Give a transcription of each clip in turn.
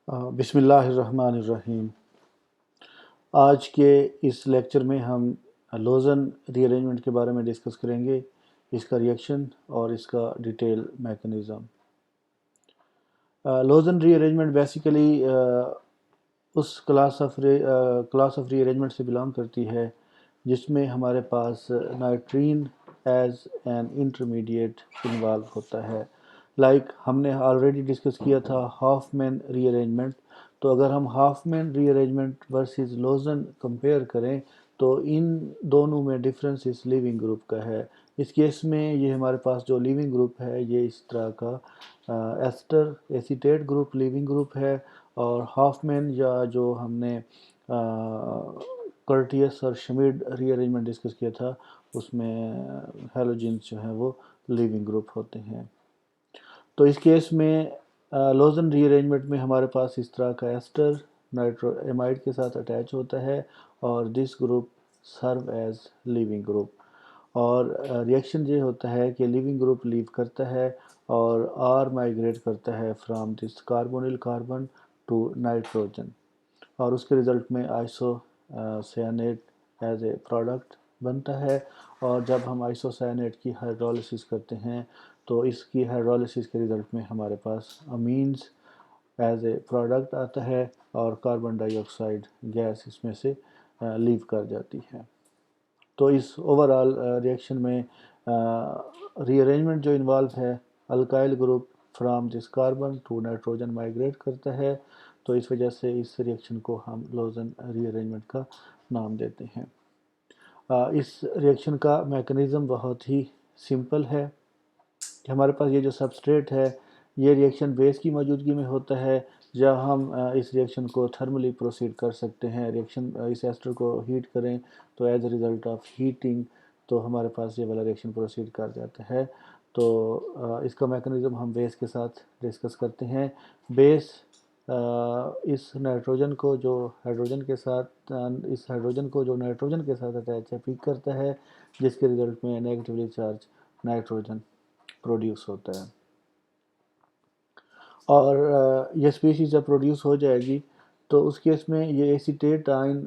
بسم اللہ الرحمن الرحیم۔ آج کے اس لیکچر میں ہم لوزن ری ارینجمنٹ کے بارے میں ڈسکس کریں گے، اس کا ریئیکشن اور اس کا detail mechanism. Lossen rearrangement basically اس کلاس آف ری ارینجمنٹ سے بلانگ کرتی ہے جس میں ہمارے پاس nitrene as an intermediate involve ہوتا ہے۔ ہم نے آلریڈی ڈسکس کیا تھا ہاف مین ری ارینجمنٹ، تو اگر ہم ہاف مین ری ارینجمنٹ ورسز لوزن کمپیئر کریں تو ان دونوں میں ڈفرینس اس لیونگ گروپ کا ہے۔ اس کیس میں یہ ہمارے پاس جو لیونگ گروپ ہے یہ اس طرح کا Easter acetate group living group ہے، اور ہاف مین یا جو ہم نے کرٹیس اور شمید ری ارینجمنٹ ڈسکس کیا تھا اس میں ہیلوجنس جو ہیں وہ لیونگ گروپ ہوتے ہیں۔ تو اس کیس میں لوزن ری ارینجمنٹ میں ہمارے پاس اس طرح کا ایسٹر نائٹرو ایمائڈ کے ساتھ اٹیچ ہوتا ہے اور this group serve as leaving group, اور ریئیکشن یہ ہوتا ہے کہ لیونگ گروپ لیو کرتا ہے اور آر مائیگریٹ کرتا ہے from this carbonyl carbon to nitrogen, اور اس کے رزلٹ میں آئسو سیانیٹ ایز اے پروڈکٹ بنتا ہے۔ اور جب ہم آئسو سیانیٹ کی ہائیڈرولسس کرتے ہیں تو اس کی ہائیڈرولسس کے رزلٹ میں ہمارے پاس امینز ایز اے پروڈکٹ آتا ہے اور کاربن ڈائی آکسائڈ گیس اس میں سے لیو کر جاتی ہے۔ تو اس اوورآل ریئیکشن میں ری ارینجمنٹ جو انوالو ہے، alkyl group from this carbon to nitrogen migrate کرتا ہے، تو اس وجہ سے اس ریئیکشن کو ہم لوزن ری ارینجمنٹ کا نام دیتے ہیں۔ اس ریئیکشن کا میکانزم بہت ہی سمپل ہے کہ ہمارے پاس یہ جو سبسٹریٹ ہے یہ ریئیکشن بیس کی موجودگی میں ہوتا ہے، یا ہم اس ریئیکشن کو تھرملی پروسیڈ کر سکتے ہیں۔ ریئیکشن اس ایسٹر کو ہیٹ کریں تو as a result of heating تو ہمارے پاس یہ والا ریئیکشن پروسیڈ کر جاتا ہے۔ تو اس کا میکانزم ہم بیس کے ساتھ ڈسکس کرتے ہیں۔ بیس اس ہائیڈروجن کو جو نائٹروجن کے ساتھ اٹیچ ہے پک کرتا ہے، جس کے رزلٹ میں نیگیٹیولی چارج نائٹروجن پروڈیوس ہوتا ہے، اور یہ اسپیشیز جب پروڈیوس ہو جائے گی تو اس کیس میں یہ acetate ion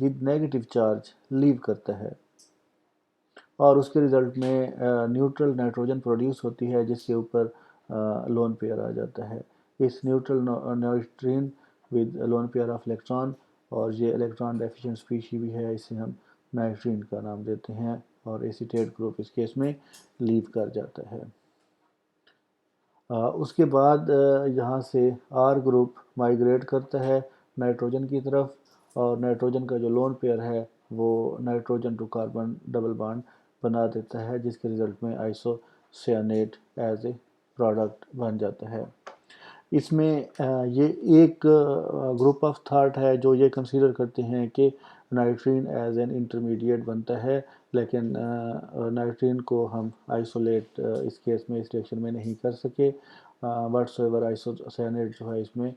with negative charge لیو کرتا ہے، اور اس کے رزلٹ میں نیوٹرل نائٹروجن پروڈیوس ہوتی ہے جس کے اوپر لون پیئر آ جاتا ہے۔ اس neutral nitrene with lone pair of electron, اور یہ الیکٹران ڈیفیشنٹ اسپیشی بھی ہے، اسے ہم نائٹرین کا نام دیتے ہیں، اور ایسیٹیٹ گروپ اس کیس میں لیو کر جاتا ہے۔ اس کے بعد یہاں سے آر گروپ مائیگریٹ کرتا ہے نائٹروجن کی طرف، اور نائٹروجن کا جو لون پیئر ہے وہ nitrogen to carbon double bond بنا دیتا ہے، جس کے رزلٹ میں آئسو سیانیٹ ایز اے پروڈکٹ بن جاتا ہے۔ اس میں یہ ایک گروپ آف تھاٹ ہے جو یہ کنسیڈر کرتے ہیں کہ نائٹرین ایز این انٹرمیڈیٹ بنتا ہے، لیکن نائٹرین کو ہم آئسولیٹ اس کیس میں اس ریئیکشن میں نہیں کر سکے۔ واٹس ایور آئسو سیانیٹ جو ہے اس میں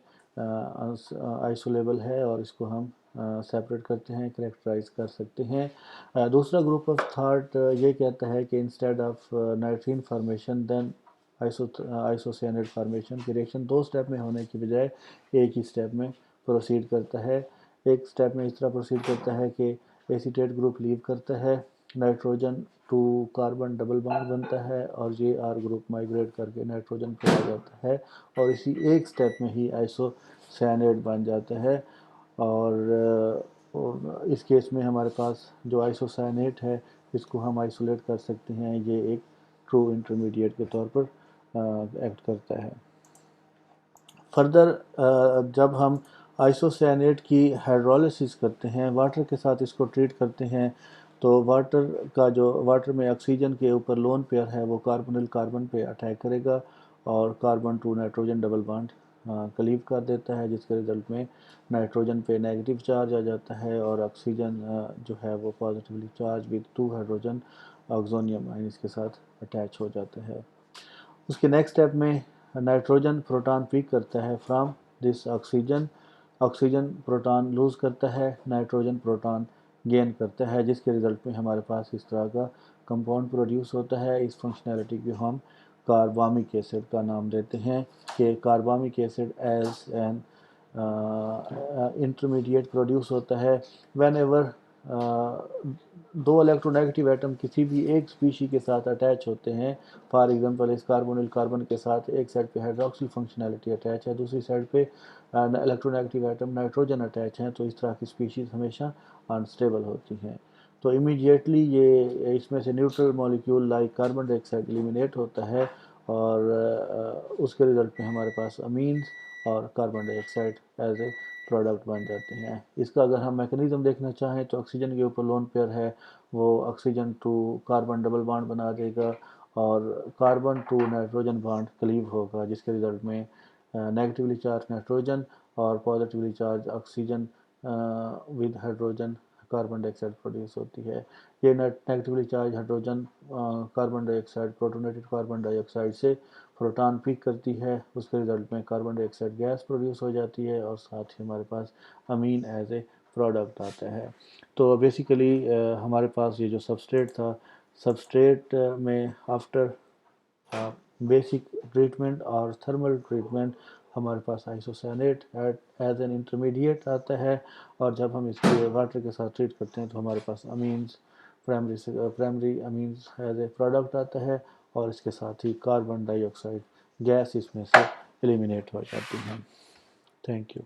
آئسولیبل ہے، اور اس کو ہم سیپریٹ کرتے ہیں، کریکٹرائز کر سکتے ہیں۔ دوسرا گروپ آف تھاٹ یہ کہتا ہے کہ instead of nitrene formation then isocyanate formation کی ریئیکشن 2 سٹیپ میں ہونے کی بجائے ایک ہی سٹیپ میں پروسیڈ کرتا ہے۔ ایک سٹیپ میں اس طرح پروسیڈ کرتا ہے کہ ایسیٹیٹ گروپ لیو کرتا ہے، nitrogen to carbon double bond بنتا ہے، اور یہ آر گروپ مائیگریٹ کر کے نائٹروجن پہ آ جاتا ہے، اور اسی ایک سٹیپ میں ہی آئسو سیانیٹ بن جاتا ہے۔ اور اس کیس میں ہمارے پاس جو آئسو سیانیٹ ہے اس کو ہم آئسولیٹ کر سکتے ہیں، یہ ایک ٹرو انٹرمیڈیٹ کے طور پر ایکٹ کرتا ہے۔ فردر جب ہم آئسو سیانیٹ کی ہائیڈرولسس کرتے ہیں، واٹر کے ساتھ اس کو ٹریٹ کرتے ہیں، تو واٹر میں آکسیجن کے اوپر لون پیئر ہے وہ کاربونل کاربن پہ اٹیک کرے گا اور carbon to nitrogen double bond cleave کر دیتا ہے، جس کے رزلٹ میں نائٹروجن پہ نیگیٹو چارج آ جاتا ہے، اور آکسیجن جو ہے وہ positively charged with 2 hydrogen oxonium ions کے ساتھ اٹیچ ہو جاتا ہے۔ اس کے نیکسٹ سٹیپ میں نائٹروجن پروٹان پک کرتا ہے from this oxygen proton lose کرتا ہے، نائٹروجن پروٹان گین کرتا ہے، جس کے رزلٹ میں ہمارے پاس اس طرح کا کمپاؤنڈ پروڈیوس ہوتا ہے۔ اس فنکشنالٹی کو ہم کاربامک ایسڈ کا نام دیتے ہیں کہ carbamic acid as an intermediate produce ہوتا ہے وین ایور دو الیکٹرونیگیٹو ایٹم کسی بھی ایک اسپیشی کے ساتھ اٹیچ ہوتے ہیں. فار ایگزامپل اس کاربونل کاربن کے ساتھ ایک سائڈ پہ ہائیڈروکسل فنکشنالٹی اٹیچ ہے, دوسری سائڈ پہ الیکٹرونیگیٹو ایٹم نائٹروجن اٹیچ ہیں, تو اس طرح کی اسپیشیز ہمیشہ انسٹیبل ہوتی ہیں. تو امیڈیٹلی یہ اس میں سے نیوٹرل مالیکیول لائک کاربن ڈائی آکسائڈ ایلیمنیٹ ہوتا ہے اور اس کے رزلٹ میں ہمارے پاس امینز اور carbon dioxide as a product بن جاتے ہیں. اس کا اگر ہم میکنزم دیکھنا چاہیں تو آکسیجن کے اوپر لون پیئر ہے, وہ oxygen to carbon double bond بنا دے گا اور carbon to nitrogen bond clue ہوگا, جس کے رزلٹ میں نیگیٹیولی چارج نائٹروجن اور positively charge oxygen with hydrogen carbon dye oxide produce ہوتی ہے. یہ نیگیٹیولی چارج ہائیڈروجن کاربن ڈائی آکسائڈ پروٹونیٹڈ کاربن ڈائی آکسائڈ سے پروٹان پک کرتی ہے, اس کے رزلٹ میں کاربن ڈائی آکسائڈ گیس پروڈیوس ہو جاتی ہے اور ساتھ ہی ہمارے پاس امین ایز اے پروڈکٹ آتا ہے. تو بیسیکلی ہمارے پاس یہ جو سبسٹریٹ تھا, سبسٹریٹ میں آفٹر بیسک ٹریٹمنٹ اور تھرمل ٹریٹمنٹ ہمارے پاس آئسوسینیٹ ایز این انٹرمیڈیٹ آتا ہے, اور جب ہم اس کو واٹر کے ساتھ ٹریٹ کرتے ہیں تو ہمارے پاس امینز پرائمری امینز ایز اے پروڈکٹ آتا ہے, اور اس کے ساتھ ہی کاربن ڈائی آکسائڈ گیس اس میں سے ایلیمنیٹ ہو جاتی ہیں. Thank you.